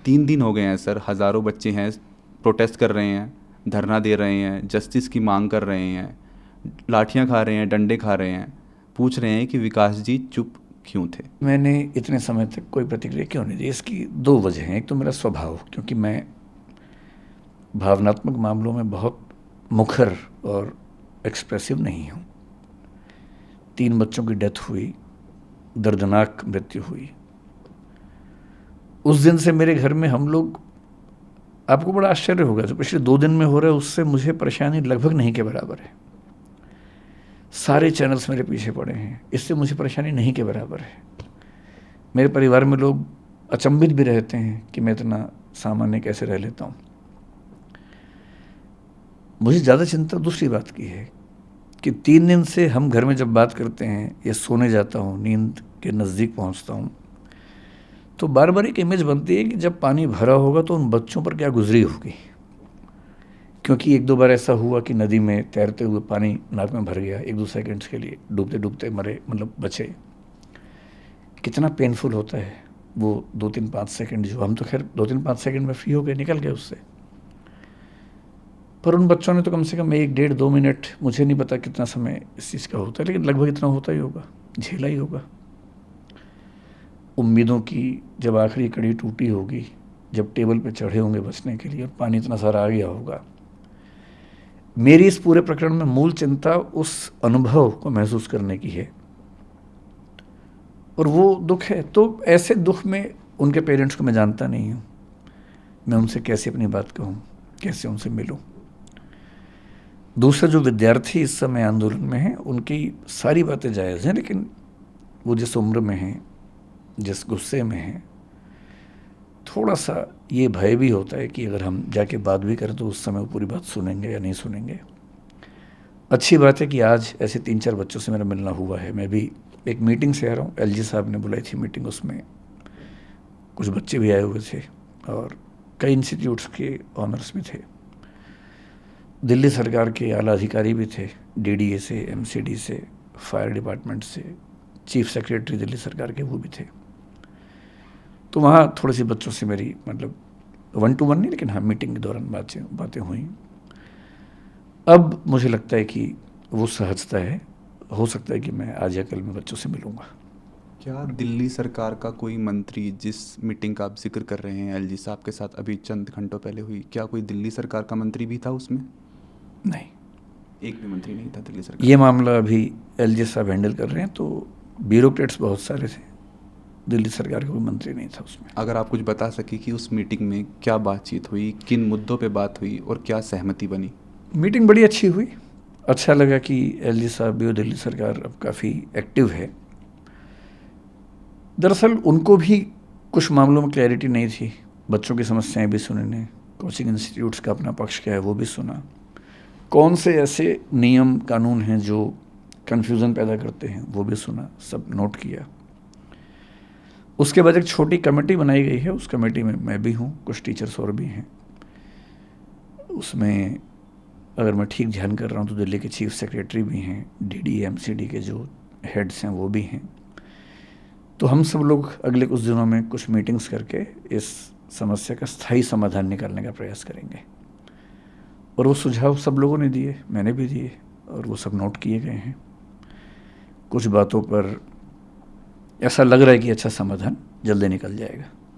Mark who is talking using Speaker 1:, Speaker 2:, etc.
Speaker 1: 3 दिन हो गए हैं सर, हज़ारों बच्चे हैं, प्रोटेस्ट कर रहे हैं, धरना दे रहे हैं, जस्टिस की मांग कर रहे हैं, लाठियां खा रहे हैं, डंडे खा रहे हैं, पूछ रहे हैं कि विकास जी चुप क्यों थे।
Speaker 2: मैंने इतने समय तक कोई प्रतिक्रिया क्यों नहीं दी? इसकी दो वजह हैं। एक तो मेरा स्वभाव, क्योंकि मैं भावनात्मक मामलों में बहुत मुखर और एक्सप्रेसिव नहीं हूँ। 3 बच्चों की डेथ हुई, दर्दनाक मृत्यु हुई। उस दिन से मेरे घर में हम लोग, आपको बड़ा आश्चर्य होगा, जो पिछले 2 दिन में हो रहा है उससे मुझे परेशानी लगभग नहीं के बराबर है। सारे चैनल्स मेरे पीछे पड़े हैं, इससे मुझे परेशानी नहीं के बराबर है। मेरे परिवार में लोग अचंभित भी रहते हैं कि मैं इतना सामान्य कैसे रह लेता हूँ। मुझे ज़्यादा चिंता दूसरी बात की है कि 3 दिन से हम घर में जब बात करते हैं या सोने जाता हूँ, नींद के नज़दीक पहुँचता हूँ, तो बार बार एक इमेज बनती है कि जब पानी भरा होगा तो उन बच्चों पर क्या गुजरी होगी। क्योंकि 1-2 बार ऐसा हुआ कि नदी में तैरते हुए पानी नाक में भर गया, 1-2 सेकंड्स के लिए डूबते डूबते मरे, मतलब बचे। कितना पेनफुल होता है वो 2-3-5 सेकंड, जो हम तो खैर 2-3-5 सेकंड में फ्री हो गए, निकल गए उससे। पर उन बच्चों ने तो कम से कम 1-1.5-2 मिनट, मुझे नहीं पता कितना समय इस चीज़ का होता है, लेकिन लगभग इतना होता ही होगा, झेला ही होगा। उम्मीदों की जब आखिरी कड़ी टूटी होगी, जब टेबल पे चढ़े होंगे बचने के लिए और पानी इतना सारा आ गया होगा। मेरी इस पूरे प्रकरण में मूल चिंता उस अनुभव को महसूस करने की है, और वो दुख है। तो ऐसे दुख में उनके पेरेंट्स को मैं जानता नहीं हूँ, मैं उनसे कैसे अपनी बात कहूँ, कैसे उनसे मिलूँ। दूसरा, जो विद्यार्थी इस समय आंदोलन में हैं, उनकी सारी बातें जायज़ हैं, लेकिन वो जिस उम्र में हैं, जिस गुस्से में हैं, थोड़ा सा ये भय भी होता है कि अगर हम जाके बात भी करें तो उस समय वो पूरी बात सुनेंगे या नहीं सुनेंगे। अच्छी बात है कि आज ऐसे 3-4 बच्चों से मेरा मिलना हुआ है। मैं भी एक मीटिंग से आ रहा हूँ, एलजी साहब ने बुलाई थी मीटिंग, उसमें कुछ बच्चे भी आए हुए थे और कई इंस्टीट्यूट्स के ऑनर्स भी थे। दिल्ली सरकार के आला अधिकारी भी थे, डीडीए से, एमसीडी से, फायर डिपार्टमेंट से, चीफ सेक्रेटरी दिल्ली सरकार के वो भी थे। तो वहाँ थोड़ी सी बच्चों से मेरी, मतलब 1-to-1 नहीं, लेकिन हाँ मीटिंग के दौरान बातें हुई। अब मुझे लगता है कि वो सहजता है, हो सकता है कि मैं आज या कल में बच्चों से मिलूँगा।
Speaker 1: क्या दिल्ली सरकार का कोई मंत्री, जिस मीटिंग का आप जिक्र कर रहे हैं एलजी साहब के साथ अभी चंद घंटों पहले हुई, क्या कोई दिल्ली सरकार का मंत्री भी था उसमें?
Speaker 2: नहीं,
Speaker 1: एक भी मंत्री नहीं था दिल्ली सरकार
Speaker 2: ये
Speaker 1: का।
Speaker 2: मामला अभी एलजी साहब हैंडल कर रहे हैं, तो ब्यूरोक्रेट्स बहुत सारे थे, दिल्ली सरकार का कोई मंत्री नहीं था उसमें।
Speaker 1: अगर आप कुछ बता सके कि उस मीटिंग में क्या बातचीत हुई, किन मुद्दों पे बात हुई और क्या सहमति बनी।
Speaker 2: मीटिंग बड़ी अच्छी हुई। अच्छा लगा कि एलजी साहब भी और दिल्ली सरकार अब काफ़ी एक्टिव है। दरअसल उनको भी कुछ मामलों में क्लैरिटी नहीं थी, बच्चों की समस्याएं भी सुनी ने, कोचिंग इंस्टीट्यूट्स का अपना पक्ष क्या है वो भी सुना, कौन से ऐसे नियम कानून हैं जो कन्फ्यूज़न पैदा करते हैं वो भी सुना, सब नोट किया। उसके बाद एक छोटी कमेटी बनाई गई है, उस कमेटी में मैं भी हूँ, कुछ टीचर्स और भी हैं। उसमें अगर मैं ठीक ध्यान कर रहा हूँ तो दिल्ली के चीफ सेक्रेटरी भी हैं, डीडी एमसीडी के जो हेड्स हैं वो भी हैं। तो हम सब लोग अगले कुछ दिनों में कुछ मीटिंग्स करके इस समस्या का स्थायी समाधान निकालने का प्रयास करेंगे। और वो सुझाव सब लोगों ने दिए, मैंने भी दिए, और वो सब नोट किए गए हैं। कुछ बातों पर ऐसा लग रहा है कि अच्छा समाधान जल्दी निकल जाएगा।